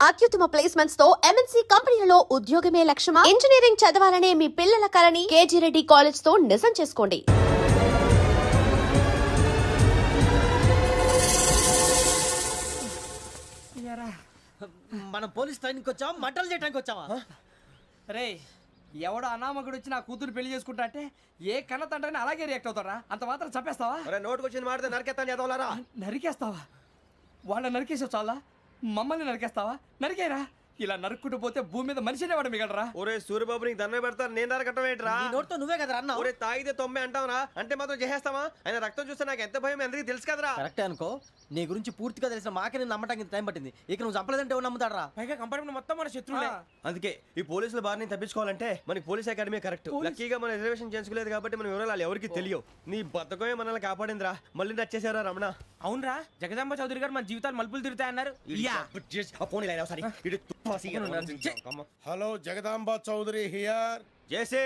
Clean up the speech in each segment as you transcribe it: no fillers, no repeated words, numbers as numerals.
అత్యుత్తమ ప్లేస్మెంట్స్ తో MNC కంపెనీలలో ఉద్యోగమే లక్ష్యమా? ఇంజనీరింగ్ చదవాలనే మీ పిల్లల కలని కేజీ రెడ్డి కాలేజ్ తో నిజం చేసుకోండి. మనం పోలీస్ ట్రైనింగ్కి వచ్చావా మంటలు చేయడానికి వచ్చావా? రే ఎవడో అనామకుడు వచ్చి నా కూతురు పెళ్లి చేసుకుంటా అంటే ఏ కన్న తండ్రిని అలాగే రియాక్ట్ అవుతారా? అంత మాత్రం చంపేస్తావా? నోటుకు వచ్చింది మాడితే నరికెత్తాను చదవాలరా. నరికేస్తావా? వాళ్ళ నరికేసావు చాలా, మమ్మల్ని నరికేస్తావా? నరికేరా. ఇలా నరుక్కుంటూ పోతే భూమి మీద మనిషినే వాడు మిగలరా. ఒరే సూర్యబాబు నీకు దండం పెడతాను, నేను నరకటం ఏంట్రా? నోట్తో నువ్వే కదా అన్నా. ఒరే తాగితే తొమ్మే అంటావురా, అంటే మాత్రం చేసేస్తావా? ఆయన రక్తం చూస్తే నాకు ఎంత భయం అందరికీ తెలుసు కదరా. కరెక్టే అనుకో, నీ గురించి పూర్తిగా తెలిసిన మాకే నేను నమ్మటానికి టైం పట్టింది. ఇక నువ్వు చంపలేదంటే ఎవరు నమ్ముతాడరా? పైగా కంపార్ట్మెంట్ మొత్తం మన శత్రువులే. అందుకే ఈ పోలీసుల బారిని తప్పించుకోవాలంటే మనకి పోలీస్ అకాడమీ కరెక్ట్. లక్కీగా మనం రిజర్వేషన్ చేసుకోలేదు కాబట్టి మనం వివరాలు ఎవరికి తెలియవు. నీ బతకమే మనల్ని కాపాడిందిరా. మళ్ళీ నచ్చేసారా రమణ? అవునరా, జగదాంబ చౌదరి గారు మన జీవితాలు మలుపులు తిరుగుతాయన్నారు. Hello Jagadamba Chowdary here. JC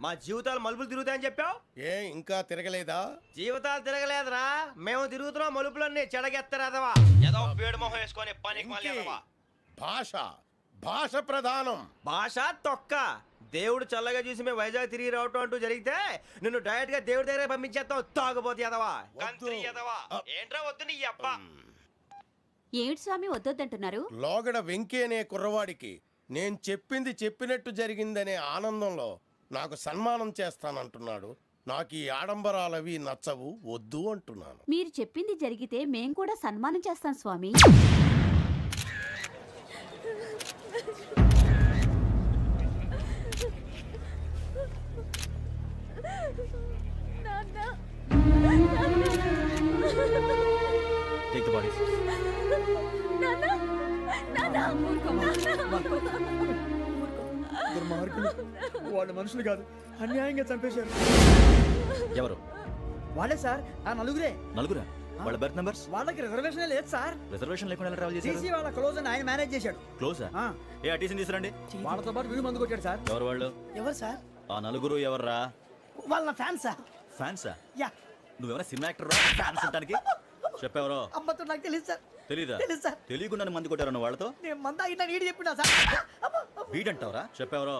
మా జీవితాలు మలుపులు తిరుగుతాయని చెప్పావు, ఏ ఇంకా తిరగలేదా? జీవితాలు తిరగలేదురా, మేము తిరుగుతున్నాం మలుపులన్నీ. చెడగెత్తరాదవా ఏదో పేడు మొహం వేసుకొని పనికి మళ్ళీ భాష భాష ప్రధానం. భాష తొక్క. దేవుడు చల్లగా చూసి మేము వైజాగ్ తిరిగి రావటం అంటూ జరిగితే నిన్ను డైరెక్ట్ గా దేవుడి దగ్గర పంపించేస్తాం. తాగుబోతు ఎదవా, గంత్రి ఎదవా. ఏంట్రా వద్దు నీ అప్ప. ఏమిటి స్వామి వద్దొద్దంటున్నారు? లోగడ వెంకీ అనే కుర్రవాడికి నేను చెప్పింది చెప్పినట్టు జరిగిందనే ఆనందంలో నాకు సన్మానం చేస్తానంటున్నాడు. నాకు ఈ ఆడంబరాలవి నచ్చవు, వద్దు అంటున్నాను. మీరు చెప్పింది జరిగితే మేం కూడా సన్మానం చేస్తాం స్వామి. Take the bodies. వాళ్ళు మనుషులు కాదు, అన్యాయంగా చంపేశారు. ఎవరు? వాళ్ళే సార్, ఆ నలుగురే. నలుగురా? వాళ్ళ బర్త్ నంబర్స్? వాళ్ళకి రిజర్వేషన్ లేదు సార్. రిజర్వేషన్ లేకుండా ట్రావెల్ చేశారు? టీసీ వాళ్ళ క్లోజ్ అని ఆయన మేనేజ్ చేశాడు. క్లోజా? ఏ అటీసీని తీసురండి. వాళ్ళతో పాటు వీడు మందు కొట్టాడు సార్. ఎవరు వాళ్ళు? ఎవరు సార్? ఆ నలుగురు ఎవర్రా? వాళ్ళ ఫ్యాన్స్ సార్. ఫ్యాన్సా? యా. నువ్వేమైనా సినిమా యాక్టర్ రా ఫ్యాన్స్ అంటానికి? చెప్పెవరో? అమ్మతో నాకు తెలియదు సార్. తెలీదా? తెలీదు సార్. తెలియకుండా మంది కొట్టారు వాళ్ళతో? నేను మంద అయినా నీడి చెప్పినా సార్. వీడంటావరా? చెప్పెవరో?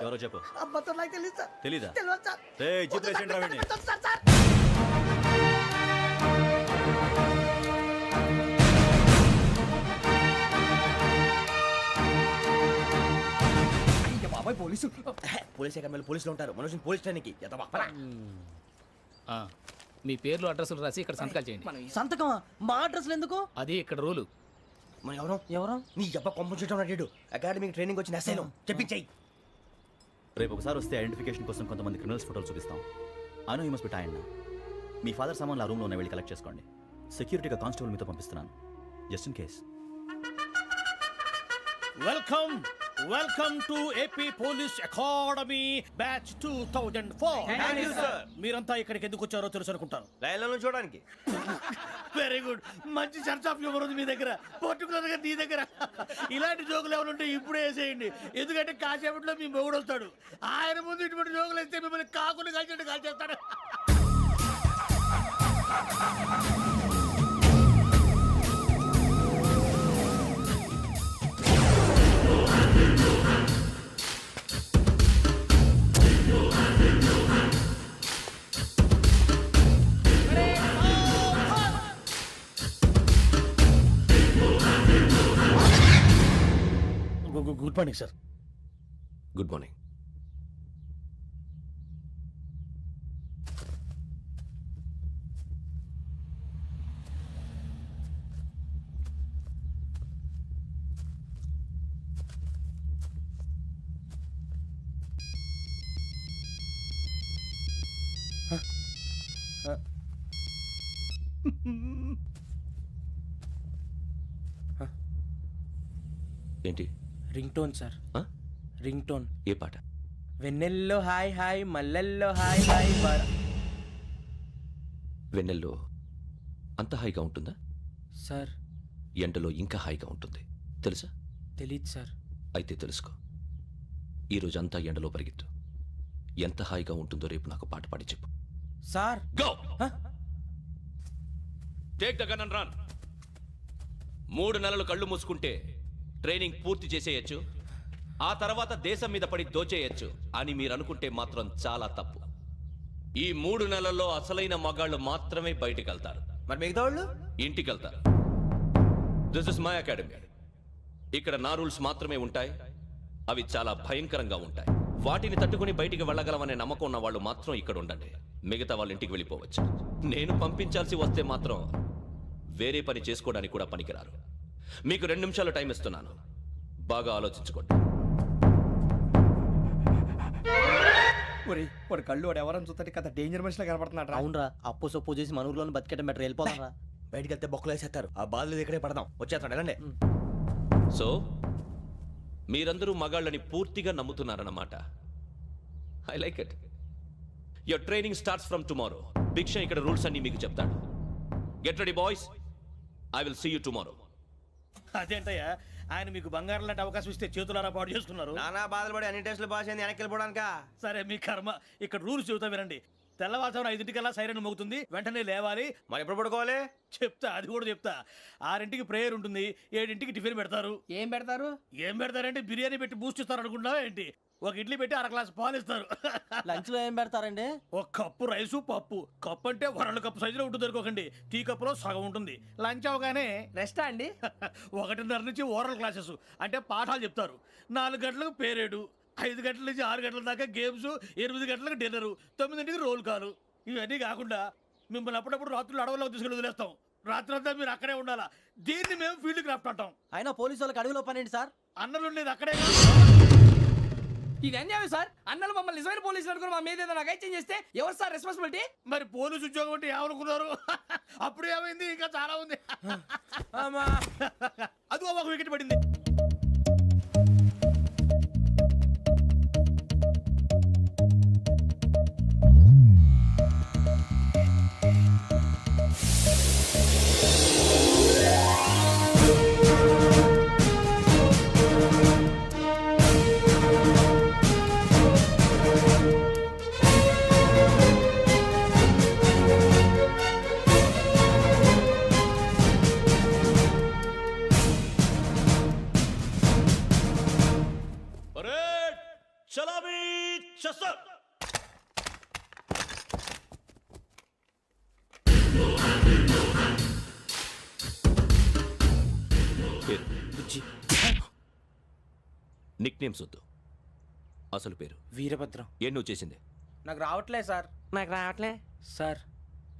ఎవరో చెప్పు. అమ్మతో నాకు తెలియదు సార్. తెలీదా? తెలియదు సార్. జీపేషన్ రావండి. సార్ సార్ పోలీసు పోలీస్ అకాడమీలో పోలీసులు ఉంటారు. మనుషులు పోలీస్ ట్రైనింగ్కి ఎదవా. మీ పేర్లు అడ్రస్లు రాసి ఇక్కడ సంతకాలు చేయండి. సంతకమా? మా అడ్రస్లు ఎందుకు? అది ఇక్కడ రూలు. మన ఎవరు నీ అబ్బా పంపించడం అడిగాడు. అకాడమిక్ ట్రైనింగ్ వచ్చిన అసలు చెప్పించాయి. రేపు ఒకసారి వస్తే ఐడెంటిఫికేషన్ కోసం కొంతమంది క్రిమినల్స్ ఫోటోలు చూపిస్తాం. I know you must be tired now. Me father సామాన్లు ఆ రూమ్లో ఉన్న వెళ్ళి కలెక్ట్ చేసుకోండి. సెక్యూరిటీగా కానిస్టేబుల్ మీతో పంపిస్తున్నాను, just in case. Welcome to AP police academy batch 2004. మీరంతా ఇక్కడికి ఎందుకు వచ్చారో తెలుసు అనుకుంటాను. లైన్లను చూడడానికి. వెరీ గుడ్, మంచి సెన్స్ ఆఫ్ హ్యూమర్ ఉంది మీ దగ్గర, పర్టికులర్ గా నీ దగ్గర. ఇలాంటి జోకులు ఎవరు ఉంటే ఇప్పుడే వేసేయండి, ఎందుకంటే కాసేపట్లో మీ మొగుడు వస్తాడు. ఆయన ముందు ఇటువంటి జోకులు వేస్తే మిమ్మల్ని కాకులు కాల్చేట్టు కాల్చేస్తాడు. Good morning sir. Good morning. ఏంటి? Ring tone sir. Ring tone. ఏ పాట? వెన్నెల్లో హాయ్ హాయ్, మల్లెల్లో హాయ్ హాయ్. వెన్నెల్లో అంత హాయిగా ఉంటుందా సార్? ఎండలో ఇంకా హాయిగా ఉంటుంది తెలుసా? తెలీదు సార్. అయితే తెలుసుకో. ఈరోజు అంతా ఎండలో పరిగెత్తు. ఎంత హాయిగా ఉంటుందో రేపు నాకు పాట పాడి చెప్పు. Sir go. Take the gun and run. 3 నెలలు కళ్ళు మూసుకుంటే ట్రైనింగ్ పూర్తి చేసేయచ్చు, ఆ తర్వాత దేశం మీద పడి దోచేయచ్చు అని మీరు అనుకుంటే మాత్రం చాలా తప్పు. ఈ 3 నెలల్లో అసలైన మగాళ్ళు మాత్రమే బయటికి వెళ్తారు, మరి మిగతా వాళ్ళు ఇంటికి వెళ్తారు. This is my academy. ఇక్కడ నా రూల్స్ మాత్రమే ఉంటాయి. అవి చాలా భయంకరంగా ఉంటాయి. వాటిని తట్టుకుని బయటికి వెళ్ళగలమనే నమ్మకం ఉన్న వాళ్ళు మాత్రం ఇక్కడ ఉండండి. మిగతా వాళ్ళు ఇంటికి వెళ్ళిపోవచ్చు. నేను పంపించాల్సి వస్తే మాత్రం వేరే పని చేసుకోవడానికి కూడా పనికిరారు. మీకు 2 నిమిషాలు టైం ఇస్తున్నాను, బాగా ఆలోచించుకోండి. ఒరే వాడు కళ్ళు వాడు ఎవరని చూస్తే కదా డేంజర్ మనిషిలో కనపడుతున్నాడు రా. అవునరా, అప్పు సొప్పు చేసి మన ఊర్లో బతికేటం బెటర్, వెళ్ళిపోతాం రా. బయటికి వెళ్తే బొక్కలు వేసేస్తారు. ఆ బాధలు ఇక్కడే పడదాం. వచ్చేస్తాడు వెళ్ళండి. సో మీరందరూ మగాళ్ళని పూర్తిగా నమ్ముతున్నారన్నమాట. I like it. Your training starts from tomorrow. Bhiksha ఇక్కడ రూల్స్ అన్ని మీకు చెప్తాడు. Get ready boys, I will see you tomorrow. అదేంటయ్యా, ఆయన మీకు బంగారం లాంటి అవకాశం ఇస్తే చేతులారా పాటు చేసుకున్నారు. నానా బాధలు పడి అన్ని టెస్టులు పాస్ అయింది, వెనక్కి వెళ్ళిపోవడానికా? సరే మీ కర్మ. ఇక్కడ రూల్స్ చెబుతా వినండి. తెల్లవారుజామున 5 సైరన్ మోగుతుంది, వెంటనే లేవాలి. మరి ఎప్పుడు పడుకోవాలి? చెప్తా, అది కూడా చెప్తా. 6 ప్రేయర్ ఉంటుంది, 7 టిఫిన్ పెడతారు. ఏం పెడతారు? ఏం పెడతారంటే బిర్యానీ పెట్టి బూస్ట్ ఇస్తారు అనుకుంటున్నావా ఏంటి? ఒక ఇడ్లీ పెట్టి 1 గ్లాస్ పాలు ఇస్తారు. లంచ్ లో ఏం పెడతారండి? ఒక కప్పు రైసు పప్పు. కప్పు అంటే 2 కప్పు సైజులో ఉంటుంది అనుకోకండి. టీ కప్పులో సగం ఉంటుంది. లంచ్ అవగానే రెస్టా అండి? 1:30 నుంచి ఓరల్ క్లాసెస్ అంటే పాఠాలు చెప్తారు. 4 గంటలకు పేరేడు, 5 గంటల నుంచి 6 గంటల దాకా గేమ్స్, 8 గంటలకు డిన్నరు, 9ంటికి రోల్ కాలు. ఇవన్నీ కాకుండా మిమ్మల్ని అప్పుడప్పుడు రాత్రులు అడవుల్లో తీసుకెళ్ళి వదిలేస్తాం. రాత్రంతా మీరు అక్కడే ఉండాలా. దీన్ని మేము ఫీల్డ్ క్రాఫ్ట్ అంటాం. అయినా పోలీసు వాళ్ళకి అడవిలో పని ఏంటి సార్? అన్నలు ఉండేది అక్కడే. ఇది అన్యాయం సార్. అన్నలు మమ్మల్ని నిజమైన పోలీసులు అనుకుని మా మీద ఏదైనా అగైత్యం చేస్తే ఎవరు సార్ రెస్పాన్సిబిలిటీ? మరి పోలీసు ఉద్యోగం అంటే ఏమనుకున్నారు? అప్పుడు ఏమైంది? ఇంకా చాలా ఉంది. అదిగో ఒక వికెట్ పడింది. పరేడ్ చలామీ చసర్. నిక్ నేమ్స్ వద్దు, అసలు పేరు. వీరభద్రం. ఏం నువ్వు చేసింది? నాకు రావట్లే సార్. నాకు రావట్లే sir.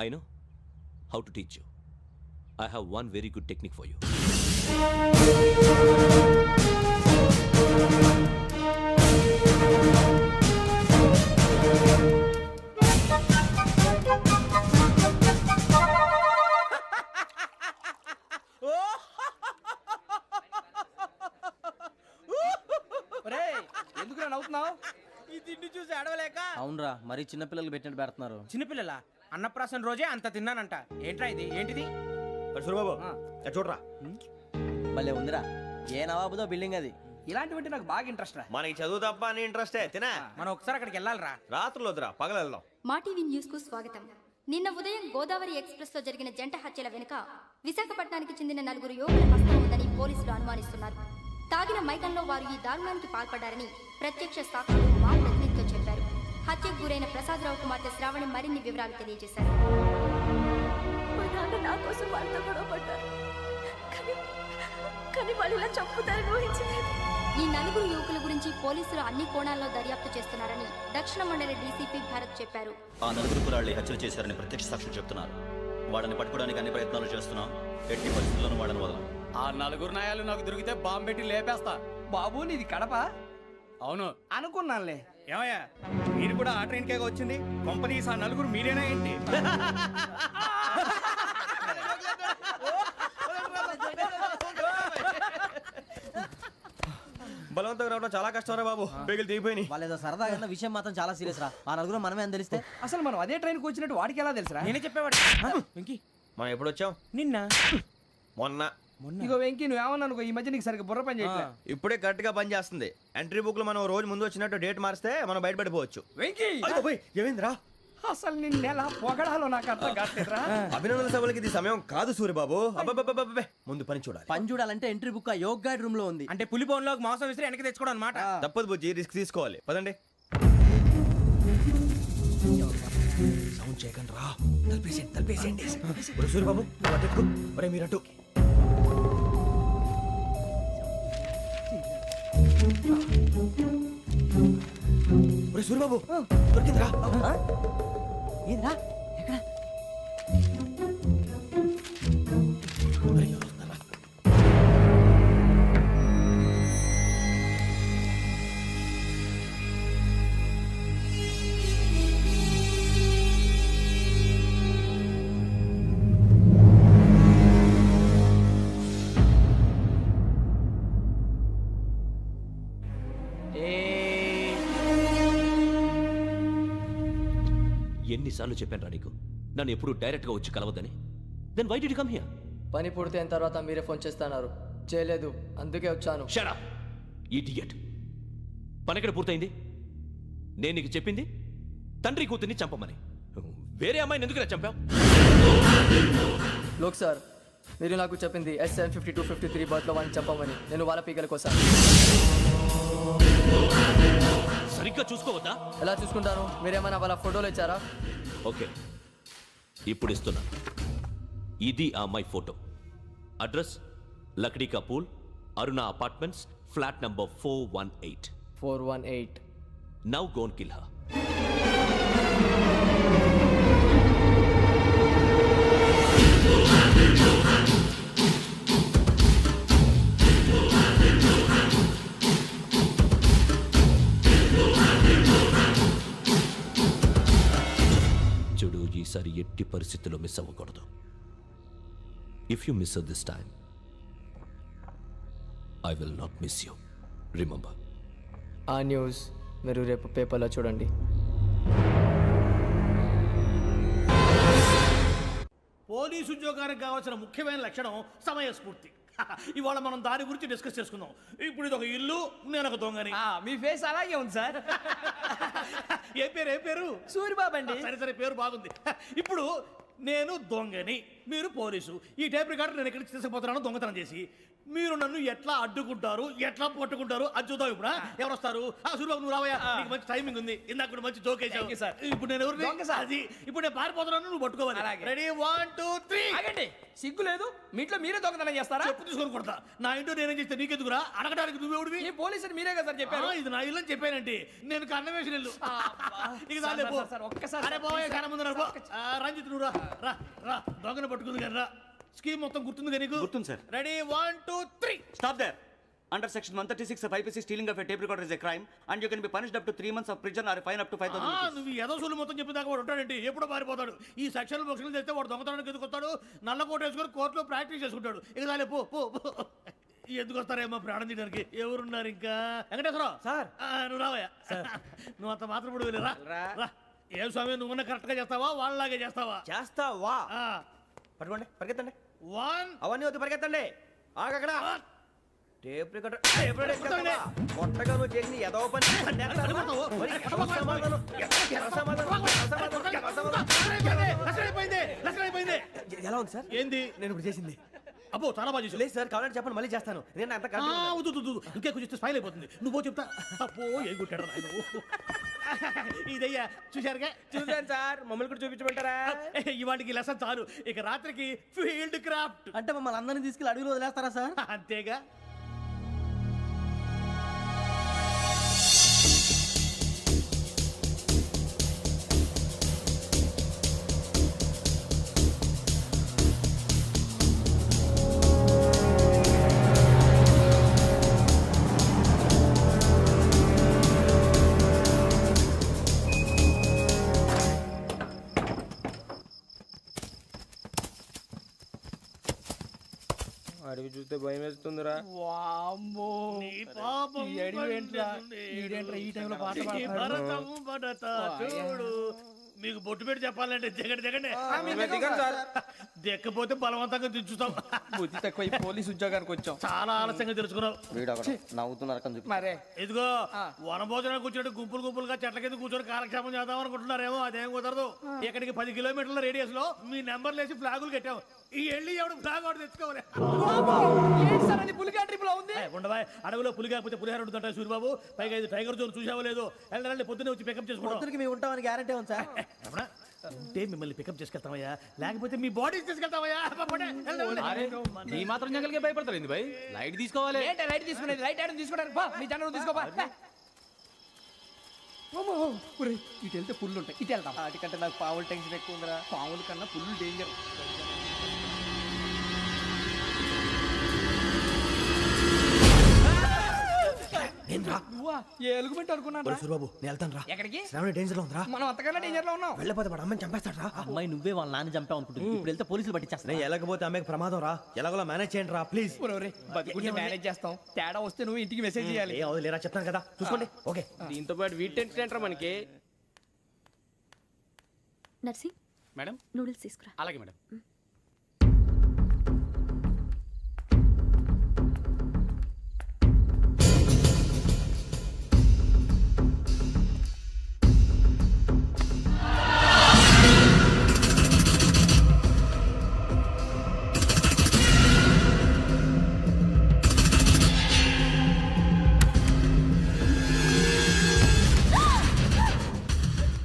I know how to teach you. I have one very good technique for you. ఎందుకు నవ్వుతున్నావు? ఈ తిండి చూసి అడవలేక. అవునరా, మరి చిన్నపిల్లలు పెట్టినట్టు పెడుతున్నారు. చిన్నపిల్లల అన్నప్రాసన రోజే అంత తిన్నానంట. ఏంట్రా ఇది? ఏంటిది? సూరిబాబు చూడరా. భలే ఉందిరా. ఏ నవాబుదో బిల్డింగ్ అది. ఇలాంటివంటే నాకు బాగా ఇంట్రెస్ట్ రా. మనకి చదువు తప్ప అని ఇంట్రెస్టే. తినా మనం ఒకసారి అక్కడికి వెళ్ళాలిరా. రాత్రులు వద్దురా, పగలు వెళ్దాం. మా టీవీ న్యూస్ కు స్వాగతం. నిన్న ఉదయం గోదావరి ఎక్స్ప్రెస్ లో జరిగిన జంట హత్యల వెనుక విశాఖపట్నానికి చెందిన 4 యువకుల హస్తం ఉందని పోలీసులు అనుమానిస్తున్నారు. తాగిన మైకంలో వారు ఈ దారుణానికి పాల్పడ్డారని ప్రత్యక్ష సాక్షులు మా ప్రతినిధితో చెప్పారు. హత్యకు గురైన ప్రసాదరావు కుమార్తె శ్రావణి మరిన్ని వివరాలు తెలియజేశారు. మా నాన్న నా కోసం వాళ్ళతో గొడవ పడ్డారు, కానీ వాళ్ళు ఇలా చంపుతారని ఊహించలేదు. ఈ 4 యువకుల గురించి పోలీసులు అన్ని కోణాల్లో దర్యాప్తు చేస్తున్నారని దక్షిణ మండలి డీసీపీ భరత్ చెప్పారు. ఆ 4 కురాళ్ళు హత్యలు చేశారని ప్రత్యక్ష సాక్షులు చెప్తున్నారు. వాళ్ళని పట్టుకోవడానికి అన్ని ప్రయత్నాలు చేస్తున్నాం. ఎట్టి పరిస్థితుల్లోనూ వాళ్ళని వదలం. ఆ 4 నాయాలు నాకు దొరికితే బాంబు పెట్టి లేపేస్తా. బాబు నీది కడప? అవును అనుకున్నానులే. ఏమయ్యా, మీరు కూడా ఆ ట్రైన్ కేగా వచ్చింది? కంపెనీస్ ఆ 4 మీరేనా ఏంటి? బలవంతంగా రావడం చాలా కష్టం రా బాబు. పేగులు దిగిపోయినాయి. వాళ్ళు ఏదో సరదాగా విషయం మాత్రం చాలా సీరియస్ రా. ఆ 4 మనమే అని తెలిస్తే అసలు మనం అదే ట్రైన్కి వచ్చినట్టు వాడికి ఎలా తెలుసురా? నేనే చెప్పేవాడు. వెంకీ, మనం ఎప్పుడు వచ్చాం? నిన్న మొన్న. ఇగో వెంకీ నువ్వేమన్నా అనుకో, ఈ మధ్య నీకు సరిగ్గా బుర్ర పని చేయట్లేదు. ఇప్పుడే కరెక్ట్ గా పని చేస్తుంది. ఎంట్రీ బుక్ లో మనం రోజు ముందు వచ్చినట్టు డేట్ మారిస్తే మనం బయటపడిపోవచ్చు. వెంకీ ఏమైందిరా? అసలు నిన్న ఎలా పొగడాలో నాకు అర్థం కావట్లేదురా. అభినందన సభలకి ఇది సమయం కాదు సూర్యబాబు. అబ్బబ్బబ్బబ్బబ్బే, ముందు పని చూడాలి. పని చూడాలంటే ఎంట్రీ బుక్ ఆ యోగ్ గైడ్ రూమ్ లో ఉంది. అంటే పులి బోన్లోకి మాంసం విసిరి వెనక్కి తెచ్చుకోవడం అనమాట. తప్పదు బుజ్జి, రిస్క్ తీసుకోవాలి. పదండి. సౌండ్ చేయకండి రా. తలపేసేయండి. ఒరే సూర్యబాబు, నువ్వు అటు ఎక్కు. ఒరే మీరు అటు. ఒరే సూర్యబాబు, దొరికిందిరా. ఏంద్రా ఎక్కడ? ఒరే, ఎవరు వస్తున్నారా? ఎన్నిసార్లు చెప్పాను నీకు నన్ను ఎప్పుడు డైరెక్ట్ గా వచ్చి కలవద్దని? Then why did you come here? పని పూర్తయిన తర్వాత మీరే ఫోన్ చేస్తున్నారు. చేయలేదు, అందుకే వచ్చాను. Shut up idiot. పని ఎక్కడ పూర్తయింది? నేను నీకు చెప్పింది తండ్రి కూతుర్ని చంపమని. వేరే అమ్మాయిని ఎందుకు చంపావు? లోక్ సార్, మీరు నాకు చెప్పింది SN 5253 బర్త్లో వాడిని చంపమని. నేను వాళ్ళ పీకల కోసం. సరిగ్గా చూసుకోవద్దా? ఎలా చూసుకుంటాను? మీరేమైనా వాళ్ళ ఫోటోలు ఇచ్చారా? ఓకే, ఇప్పుడు ఇస్తున్నా. ఇది ఆ అమ్మాయి ఫోటో. అడ్రస్ లక్డీ కా pool, Aruna apartments, flat number 418. 418. Now go and kill her. చూడు, ఈసారి ఎట్టి పరిస్థితుల్లో మిస్ అవ్వకూడదు. If you miss this time I will not miss you. Remember. ఆ న్యూస్ మీరు రేపు పేపర్లో చూడండి. పోలీసు ఉద్యోగానికి కావాల్సిన ముఖ్యమైన లక్షణం సమయస్ఫూర్తి. ఇవాళ మనం దాని గురించి డిస్కస్ చేసుకుందాం. ఇప్పుడు ఇది ఒక ఇల్లు, నేను ఒక దొంగని. మీ ఫేస్ అలాగే ఉంది సార్. ఏ పేరు? సూరిబాబు అండి. సరే పేరు బాగుంది. ఇప్పుడు నేను దొంగని, మీరు పోలీసు. ఈ టైప్ రికార్డు నేను ఎక్కడికి తీసుకుపోతున్నాను దొంగతనం చేసి. మీరు నన్ను ఎట్లా అడ్డుకుంటారు, ఎట్లా పట్టుకుంటారు అది చూద్దాం. ఇప్పుడు ఎవరు వస్తారు? సూరిబాబు నువ్వు రావయ్యా, నీకు మంచి టైమింగ్ ఉంది. ఇందాక కూడా మంచి జోక్ వేసావు సార్. ఇప్పుడు నేను ఎవరు? అది ఇప్పుడు నేను పారిపోతున్నాను, నువ్వు పట్టుకోవాలి. రెడీ 1 2 3. ఆగండి, సిగ్గు లేదు? మీ ఇంట్లో మీరే దొంగతనం చేస్తారా? చెప్పు తీసుకొని కొడతా. నా ఇంట్లో నేనేం చేస్తే నీకెందుకురా? అడగడానికి నువ్వెవడివి? ఈ పోలీసులు మీరే కదా సార్ చెప్పారు. ఇది నా ఇల్లు అని చెప్పానంటే నేను కన్నవేసిన ఇల్లు. ఇక చాలే పో. ఒక్కసారి అరే పోయే కన్న ముందు రంజిత్ నువ్వు రా దొంగను పట్టుకుంది కానీ రా. స్కీమ్ మొత్తం గుర్తుంది నీకు? గుర్తుంది sir. Ready 1 2 3. Stop there. Under section 136 of IPC, stealing of a tape recorder is a crime and you can be punished up to 3 months of prison or a fine up to 5,000 rupees. నువ్వు ఏదో సొల్లు మొత్తం చెప్పేదాకా వాడు ఉంటాడండి. ఎప్పుడో పారిపోతాడు. ఈ సెక్షన్ బొక్షన్లు చేస్తే వాడు దొంగతనానికి ఎందుకు వస్తాడు? నల్ల కోట వేసుకొని కోర్టులో ప్రాక్టీస్ చేసుకుంటాడు. ఇక చాలే పో. ఎందుకు వస్తారేమో ప్రాణం తీయడానికి. ఎవరున్నారు ఇంకా? వెంకటేశ్వరరావు సార్, నువ్వు రావయ్యా. నువ్వు అంత మాత్రం ఇప్పుడు వెళ్ళి రా. ఏం స్వామి, నువ్వున్న కరెక్ట్ గా చేస్తావా వాళ్ళలాగే చేస్తావా? చేస్తావా? పట్టుకోండి, పరిగెత్తండి. 1. అవన్నీ వద్దు, పరిగెత్తండి. ఆగక్కడ. టేప్ రికార్డర్ కొత్తగా నువ్వు చేసిన ఏదో పని. ఎలా ఉంది సార్? ఏంది నేను ఇప్పుడు చేసింది? అబ్బో చాలా బాగా చేసి. లేదు సార్, కావాలంటే చెప్పండి, మళ్ళీ చేస్తాను. నేను అంత ఇంకే కొంచెం స్మైల్ అయిపోతుంది. నువ్వు చెప్తా. అబ్బో ఏ కొట్టాడు నాయన. ఇదయ్యా చూశారుగా? చూసాను సార్, మమ్మల్ని కూడా చూపించమంటారా? ఇవాటికి లెసన్ చాలు. ఇక రాత్రికి ఫీల్డ్ క్రాఫ్ట్. అంటే మమ్మల్ని అందరినీ తీసుకెళ్ళి అడుగులో వదిలేస్తారా సార్? అంతేగా. అడిగి చూస్తే భయం వేస్తుందిరా. వామ్మో, నీ పాపం ఈ అడివి ఏంట్రా? ఈడేంట్రా ఈ టైంలో పాట పాడుతున్నాడు? భరతం భరత చూడు. మీకు బొట్టు పెట్టి చెప్పాలంటే దిగండి. ఎక్కపోతే బలవంతంగా దించుతాం. బుద్ధి తక్కువ ఈ పోలీస్ ఉద్యోగానికి వచ్చాం. చాలా ఆలస్యంగా తెలుసుకున్నావు. నవ్వుతున్నారు మరే ఇదిగో వనభోజనానికి కూర్చొని గుంపులు గుంపులుగా చెట్ల కింద కూర్చొని కాలక్షేపం చేద్దాం అనుకుంటున్నారేమో. అదేం కుదరదు. ఇక్కడికి 10 కిలోమీటర్ల రేడియస్ లో మీ నెంబర్లు వేసి ఫ్లాగులు కట్టాం. ఈ వెళ్ళి ఎవడు ఫ్లాగ్ ఒకటి తెచ్చుకోవాలి. పులిగా ట్రిప్ లో ఉంది. ఉండవా అడవిలో పులి కాకపోతే పులిహార ఉంటుంటా సూరిబాబు. పైగా ఇది టైగర్ జోన్ చూసావో లేదో. వెళ్ళండి పొద్దున్నే వచ్చి పికప్ చేసుకుంటాం. మేము ఉంటామని గ్యారంటీ ఉంది సార్. అంటే మిమ్మల్ని పికప్ చేసుకెళ్తామయ్యా, లేకపోతే మీ బాడీ తీసుకెళ్తామయ్యా. ఈ మాత్రం జంగల్కే భయపడతారు ఏంది భయ్? లైట్ తీసుకోవాలి. ఏంటి లైట్ తీసుకునేది? లైట్ ఆడని తీసుకోవడానికి బా, మీ జనం తీసుకోబా. ఇటు వెళ్తే పుల్లు ఉంటాయి, ఇటు వెళ్తాం. వాటికంటే నాకు పావుల టెన్షన్ ఎక్కువ ఉందిరా. పాముల కన్నా పుల్లు డేంజర్. నువ్వా? ఏ ఎలుగుబెట్టి అనుకున్నా సూరిబాబు నేను వెళ్తాను రా. ఎక్కడికి? శ్రావణి డేంజర్ లో ఉందిరా. మనం అంతకన్నా డేంజర్ లో ఉన్నాం. వెళ్ళపోతే వాడు అమ్మని చంపేస్తాడు రా. అమ్మాయి నువ్వే వాళ్ళ నాన్న చంపావు అనుకుంటుంది. ఇప్పుడు వెళ్తే పోలీసులు పట్టించేస్తా. నేను వెళ్ళకపోతే అమ్మకి ప్రమాదం రా. ఎలాగోలా మేనేజ్ చేయండి రా ప్లీజ్. బతుకుంటే మేనేజ్ చేస్తాం. తేడా వస్తే నువ్వు ఇంటికి మెసేజ్ చేయాలి. ఏ అవుదు లేరా చెప్తాను కదా చూసుకోండి. ఓకే దీంతో పాటు వీటి టెన్షన్ ఏంట్రా మనకి? నర్సి మేడం నూడిల్స్ తీసుకురా. అలాగే మేడం.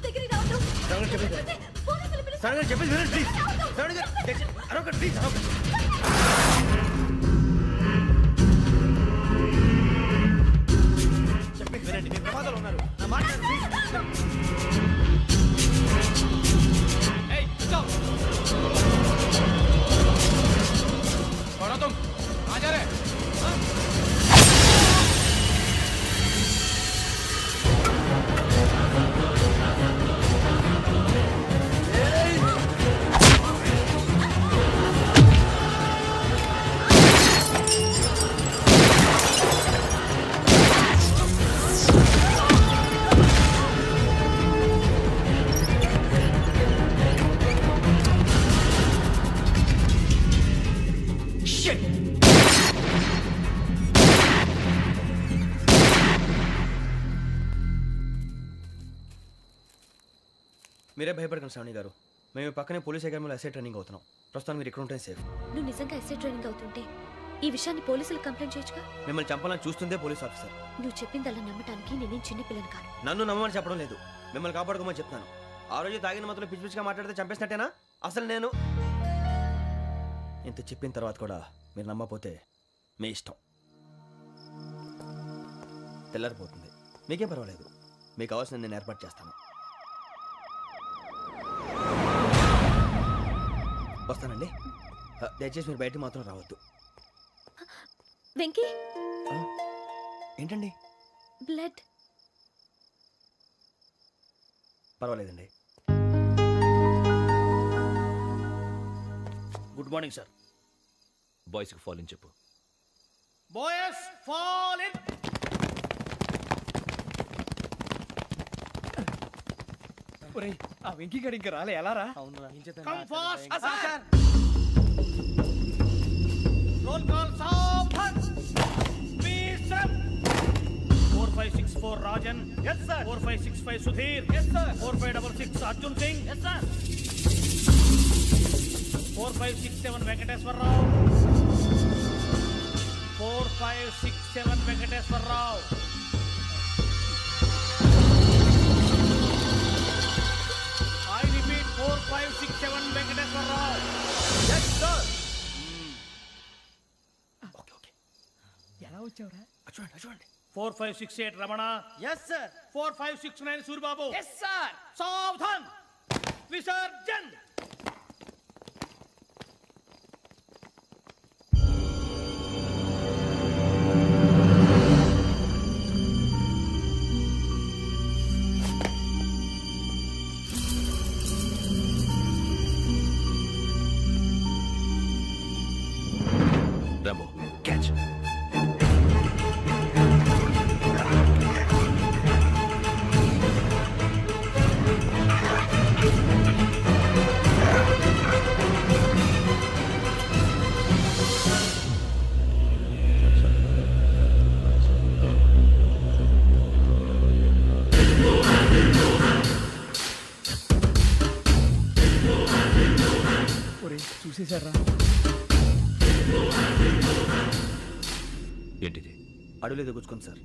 దగ్గరికి రావద్దు. పోలీసులు పిలుస్తారు. చెప్పేసి వినండి ప్లీజ్. శ్రావణి గారు అరొకటి ప్లీజ్ అరొకటి. చెప్పేసి వినండి, మీరు ప్రమాదాలు ఉన్నారు. నా మాట వినండి, ప్లీజ్. ఏయ్ కూర్చో. छोड़ो तुम. कहाँ जा रहे? हाँ? మీరే భయపడకండి శ్రావణి గారు. మేము పక్కనే పోలీస్ అకాడమీలో ఎస్ఐ ట్రైనింగ్ అవుతున్నాం. ప్రస్తుతం మీరు ఇక్కడ ఉంటే సేఫ్. నువ్వు నిజంగా ఎస్ఐ ట్రైనింగ్ అవుతుంటే ఈ విషయాన్ని పోలీసులకు కంప్లైంట్ చేయొచ్చుగా. మిమ్మల్ని చంపాలని చూస్తుందే పోలీస్ ఆఫీసర్. నువ్వు చెప్పిందల్లా నమ్మటానికి నేనేం చిన్నపిల్లని కాను. నన్ను నమ్మమని చెప్పడం లేదు, మిమ్మల్ని కాపాడుకోమని చెప్తాను. ఆ రోజు తాగిన మొత్తం పిచ్చి పిచ్చిగా మాట్లాడితే చంపేసినట్టేనా? అసలు నేను ఇంత చెప్పిన తర్వాత కూడా మీరు నమ్మపోతే మీ ఇష్టం. తెల్లారిపోతుంది, మీకేం పర్వాలేదు. మీకు కావాల్సిన నేను ఏర్పాటు చేస్తాను. వస్తానండి. దయచేసి మీరు బయటకు మాత్రం రావద్దు. వెంకీ ఏంటండి? బ్లడ్. పర్వాలేదండి. Good morning sir. బాయ్స్కి ఫాల్ ఇన్ చెప్పు. Boys fall in. ఒరేయ్ ఆ వెంకీ గడి ఇంకా రాలే. ఎలా రా? Come fast sir. Roll call సావధాన్. Speed up. 4564 Rajan. yes sir. 4565 Sudheer. yes sir. 4566 Arjun Singh. yes sir. 4567 Venkateswara Rao. 4567 Venkateswara Rao. I repeat 4567 Venkateswara Rao. yes sir. Okay okay ఎలా వచ్చావురా? చూడండి చూడండి. 4568 Ramana. yes sir. 4569 Suribabu. yes sir. సావధాన్. విసర్జన్. Rambo catch. గుచ్చేశారా? ఏంటిది? అడుగులేదో గుచ్చుకుంది సార్.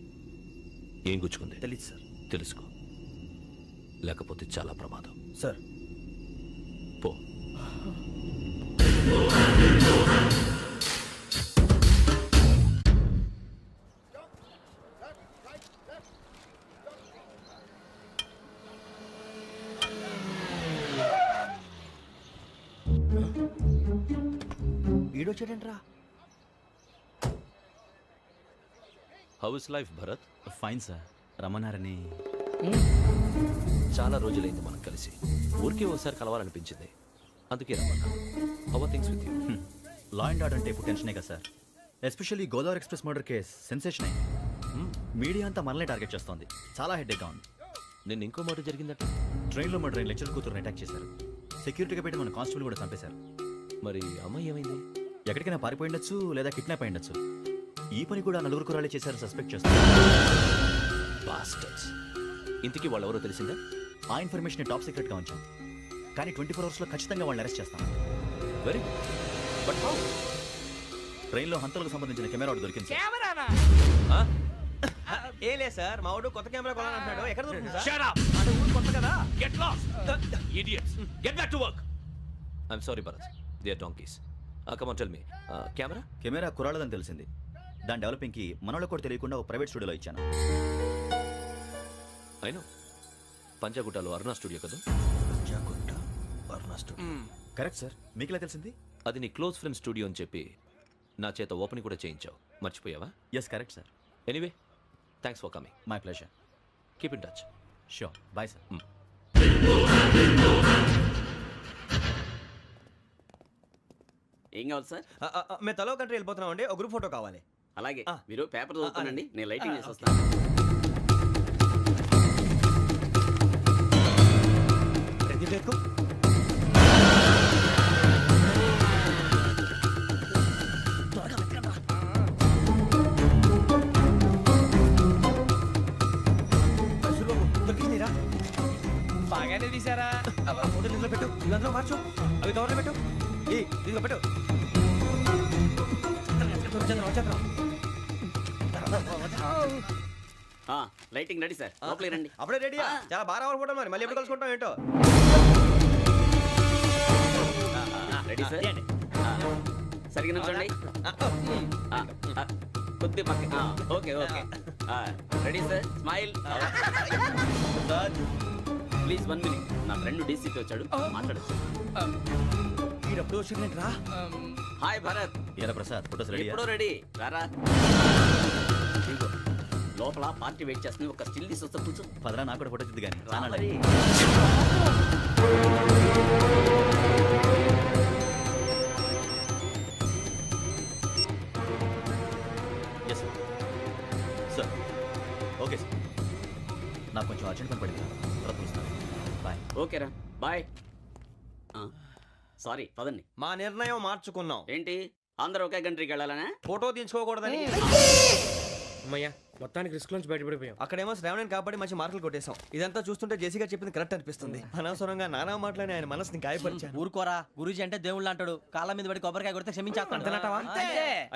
ఏం గుచ్చుకుంది? తెలీదు సార్. తెలుసుకో, లేకపోతే చాలా ప్రమాదం. సార్ పో. ఈడొచ్చాడంట్రా. How is life Bharat? Fine sir. రమ్మన్నారని. చాలా రోజులైంది మనం కలిసి. ఊరికే ఒకసారి కలవాలనిపించింది, అందుకే రమ్మన్నా. How are things with you? Law and order అంటే ఇప్పుడు టెన్షనే కదా sir. Especially Godavari Express murder case sensation అయింది. మీడియా అంతా మనల్ని టార్గెట్ చేస్తోంది. చాలా హెడ్ఏక్గా ఉంది. నిన్న ఇంకో మాట జరిగిందట. ట్రైన్లో మర్డర్ అయిన లెక్చరర్ కూతురుని అటాక్ చేశారు. సెక్యూరిటీగా పెట్టి మన కానిస్టేబుల్ కూడా చంపేశారు. మరి అమ్మాయి ఏమైంది? ఎక్కడికైనా పారిపోయి ఉండొచ్చు, లేదా కిడ్నాప్ అయి ఉండొచ్చు. ఈ పని కూడా నలుగురు కురాలే చేశారు సస్పెక్ట్ చేస్తారు. బాస్టర్స్. ఇంతకీ వాళ్ళెవరో తెలిసిందా? ఆ ఇన్ఫర్మేషన్ టాప్ సీక్రెట్గా ఉంచాం, కానీ 24 అవర్స్లో ఖచ్చితంగా వాళ్ళని అరెస్ట్ చేస్తాం. Very but how? ట్రైన్లో హంతలకు సంబంధించిన కెమెరా ఒకటి దొరికింది సార్. కెమెరానా? ఏ లే సార్, మా వాడు కొత్త కెమెరా కొనాలంటున్నాడు. ఎక్కడ దొరుకుతుంది సార్? Shut up! అంటే ఊరు కొత్త కదా. Get lost! Idiots! Get back to work! I'm sorry, Bharat. They are donkeys. Come on, tell me. Camera? Camera కురాలదని తెలిసింది. దాని డెవలపింగ్కి మనలో కూడా తెలియకుండా ఒక ప్రైవేట్ స్టూడియోలో ఇచ్చాను. I know. పంజాగుట్టలో అరుణా స్టూడియో కదా? Panjagutta Aruna studio. Correct sir. మీకు ఎలా తెలిసింది? అది నీ క్లోజ్ ఫ్రెండ్ స్టూడియో అని చెప్పి నా చేత ఓపెనింగ్ కూడా చేయించావు. మర్చిపోయావా? Yes correct sir. Anyway, thanks for coming. My pleasure. Keep in touch. Sure. Bye sir. ఏం కావాలి సార్? మేము తలో కంట్రీ వెళ్ళిపోతున్నాం అండి. ఒక గ్రూప్ ఫోటో కావాలి. అలాగే, ఆ. మీరు పేపర్ చదువుతానండి, నేను లైటింగ్ చేసి ఓకే. వస్తాను. బాగానే తీసారా? ఫోటో ఇందులో పెట్టు, ఇవంతా మార్చు, అవి కవర్లో పెట్టు. ఇదిగో పెట్టు. లైటింగ్ రెడీ సార్, లోపలికి రండి. అప్పుడే రెడీ? చాలా బాగా రావాలి ఫోటో. మరి మళ్ళీ ఎప్పుడు కలుసుకుంటాం ఏంటో. Ready sir. సరిగ్గా నుంచోండి. కొద్ది పక్క. Okay okay. Ready sir. Smile. Please 1 minute. నా ఫ్రెండ్ డీసీపీ వచ్చాడు, మాట్లాడచ్చు. ఈడప్పుడు వచ్చిందంటరా. హాయ్ భరత్. ఏరా ప్రసాద్, ఫోటోస్ రెడీ? ఎప్పుడో రెడీ. రారా. ఇదిగో, లోపల పార్టీ వెయిట్ చేస్తుంది. ఒక స్టిల్ తీసి వస్తా, కూర్చో. పదరా, నాకు కూడా ఫోటో తిద్దు కానీ. రా మరి. Yes sir. Sir okay sir. నాకు కొంచెం అర్జెంట్ పని పడింది, తర్వాత పిలుస్తాను. బాయ్. ఓకేరా, బాయ్. సారీ, పదండి. మా నిర్ణయం మార్చుకున్నాం. ఏంటి, అందరూ ఒకే కంట్రీకి వెళ్ళాలనే? ఫోటో తీసుకోకూడదని. అమ్మయ్యా, మొత్తానికి రిస్క్ నుంచి బయటపడిపోయాం. అక్కడేమో శ్రావణిని కాబట్టి మంచి మార్కులు కొట్టేశాం. ఇదంతా చూస్తుంటే జేసీగా చెప్పింది కరెక్ట్ అనిపిస్తుంది. అనవసరంగా నానా మాటలని ఆయన మనసుని గాయపరిచాను. ఊరుకోరా, గురూజీ అంటే దేవుళ్ళు అంటాడు. కాళ్ళ మీద పడి కొబ్బరికాయ కొడితే క్షమించేస్తాడు.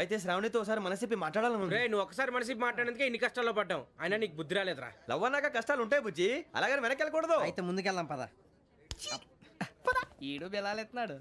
అయితే శ్రావణితో ఒకసారి మనసిప్పి మాట్లాడాలను. రే, నువ్వు ఒకసారి మనసి మాట్లాడేందుకే ఇన్ని కష్టాల్లో పడ్డాం. అయినా నీకు బుద్ధి రాలేదురా. లవ్ అన్నాక కష్టాలు ఉంటాయి బుజ్జి, అలాగని వెనక్కి వెళ్ళకూడదు. అయితే ముందుకెళ్దాం పద. ఈడు బెలాలెత్తున్నాడు.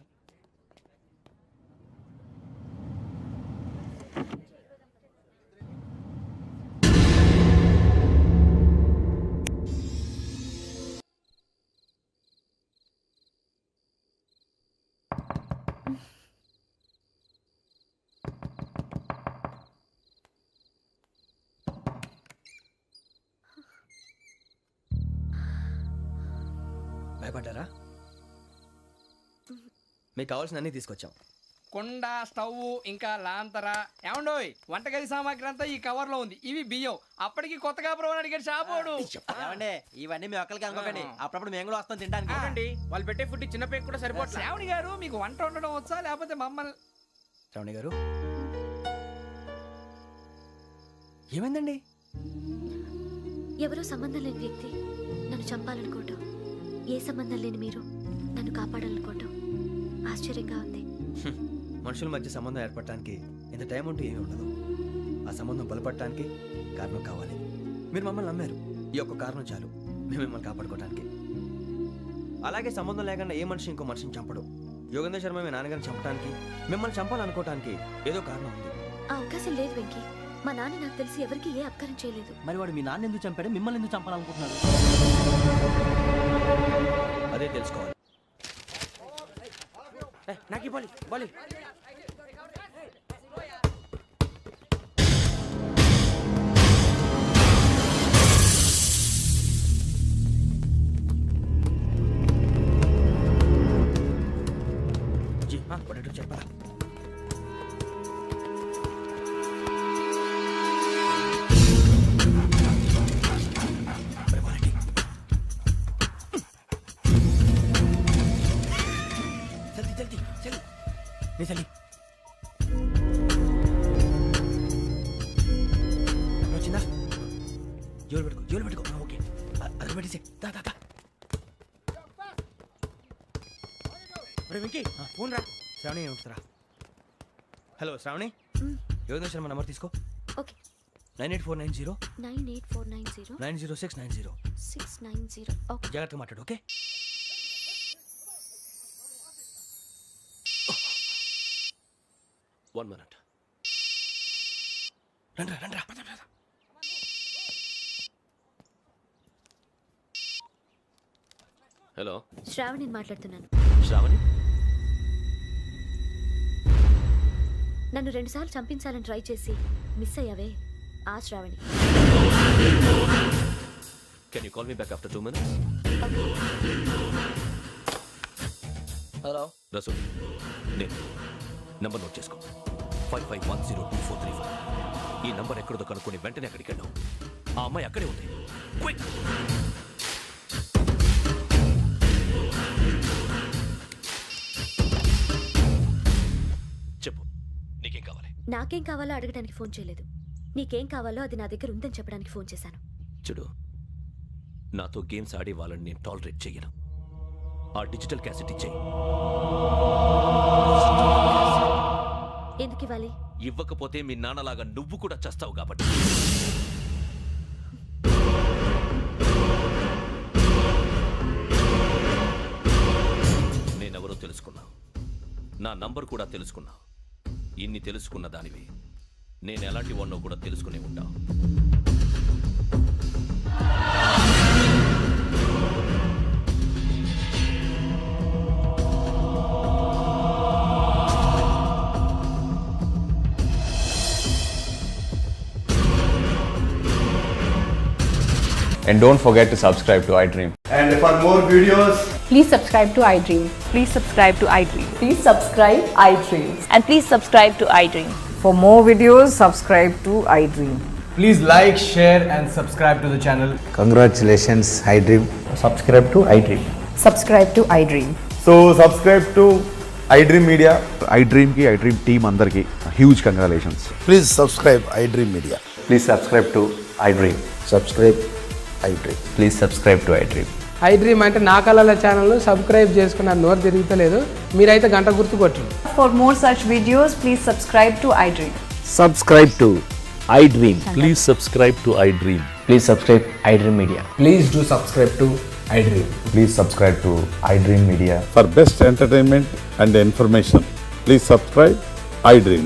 భయపడ్డారా? మీకు కావాల్సిన అన్ని తీసుకొచ్చాం. కుండ, స్టవ్, ఇంకా లాంతర. ఏమండోయ్, వంటగది సామాగ్రి అంతా ఈ కవర్ లో ఉంది. ఇవి బియ్యం. అప్పటికి కొత్తగా బ్రో అడిగాడు షాపోడు. ఇవన్నీ మీ ఒక్కరికి అనుకోకండి, అప్పుడప్పుడు మేము కూడా వస్తాం తినడానికి. చూడండి, వాళ్ళు పెట్టే ఫుడ్ చిన్న పేరు కూడా సరిపోతుంది. శ్రావణి గారు, మీకు వంట వండడం వచ్చా, లేకపోతే మమ్మల్ని? శ్రావణి గారు, ఏమైందండి? ఎవరో సంబంధం లేని వ్యక్తి నన్ను చంపాలనుకోవటం, ఏ సంబంధం లేని మీరు నన్ను కాపాడాలనుకోవటం ఆశ్చర్యంగా ఉంది. మనుషుల మధ్య సంబంధం ఏర్పడటానికి ఇంత టైం ఉంటూ ఏమీ ఉండదు. ఆ సంబంధం బలపడటానికి కారణం కావాలి. మీరు మమ్మల్ని నమ్మారు, ఈ ఒక్క కారణం చాలు మేము మిమ్మల్ని కాపాడుకోవడానికి. అలాగే సంబంధం లేకుండా ఏ మనిషి ఇంకో మనిషిని చంపడు. యోగేంద్ర శర్మ మీ నాన్నగారిని చంపడానికి, మిమ్మల్ని చంపాలనుకోవటానికి ఏదో కారణం ఉంది. ఆ అవకాశం లేదు వెంకీ. మా నాన్న నాకు తెలిసి ఎవరికి ఏ అపకారం చేయలేదు. మరి వాడు మీ నాన్న ఎందుకు చంపాడు, మిమ్మల్ని ఎందుకు చంపాలనుకుంటున్నాడు? అదే తెలుసుకోవాలి. నాకు ఇవ్వాలి బాలి. చెప్పరా? జల్దీ జల్దీ జల్దీ నీ జల్దీ వచ్చిందా? జోలు పెట్టుకో. ఓకే, అది పెట్టేసి దా దా దా. వెంకీ ఫోన్ రా. శ్రావణి ఉంటుందిరా. హలో శ్రావణి, యోగేంద్ర శర్మ నంబర్ తీసుకో. ఓకే. 98490 98490 90690. 690. ఓకే. జాగ్రత్తగా మాట్లాడు. ఓకే. One minute. రండ్రా రండ్రా. హలో శ్రావణిని మాట్లాడుతున్నాను. శ్రావణి, నన్ను 2 సార్లు చంపించాలని ట్రై చేసి మిస్ అయ్యావే, ఆ Shravani. Can you call me back after 2 minutes? Hello Rasool, నేను నంబర్ నోట్ చేసుకో. 55102435. ఈ నంబర్ ఎక్కడదో కనుక్కొని వెంటనే అక్కడికి వెళ్ళావు. ఆ అమ్మాయి అక్కడే ఉంది. క్విక్. చెప్పు, నీకేం కావాలి? నాకేం కావాలో అడగడానికి ఫోన్ చేయలేదు. నీకేం కావాలో అది నా దగ్గర ఉందని చెప్పడానికి ఫోన్ చేశాను. చూడు, నాతో గేమ్స్ ఆడే వాళ్ళని నేను టాలరేట్ చెయ్యను. ఆ డిజిటల్ క్యాసెట్ ఇచ్చేయి. ఎందుకు ఇవ్వాలి? ఇవ్వకపోతే మీ నాన్నలాగా నువ్వు కూడా చస్తావు కాబట్టి. నేనెవరో తెలుసుకున్నా, నా నంబర్ కూడా తెలుసుకున్నా. ఇన్ని తెలుసుకున్న దానివి నేను ఎలాంటి వాడినో కూడా తెలుసుకునే ఉంటా. And don't forget to subscribe to iDream. And for more videos, Please subscribe to iDream. Please subscribe to iDream. Please subscribe iDream. And please subscribe to iDream. For more videos, subscribe to iDream. Please like, share, and subscribe to the channel. congratulations, iDream. Subscribe to iDream. Subscribe to iDream. So subscribe to iDream Media. iDream ki iDream team andarki huge congratulations. Please subscribe iDream Media. Please subscribe to iDream. Subscribe iDream. Please subscribe to iDream. iDream అంటే నా కళల channel subscribe చేసుకున్న నోరు తిరుగుతలేదు. మీరైతే గంట గుర్తు కొట్టండి. For more such videos, please subscribe to iDream. Subscribe to iDream. Please subscribe to iDream. Please subscribe iDream Media. Please do subscribe to iDream. Please subscribe to iDream Media. For best entertainment and information, please subscribe iDream.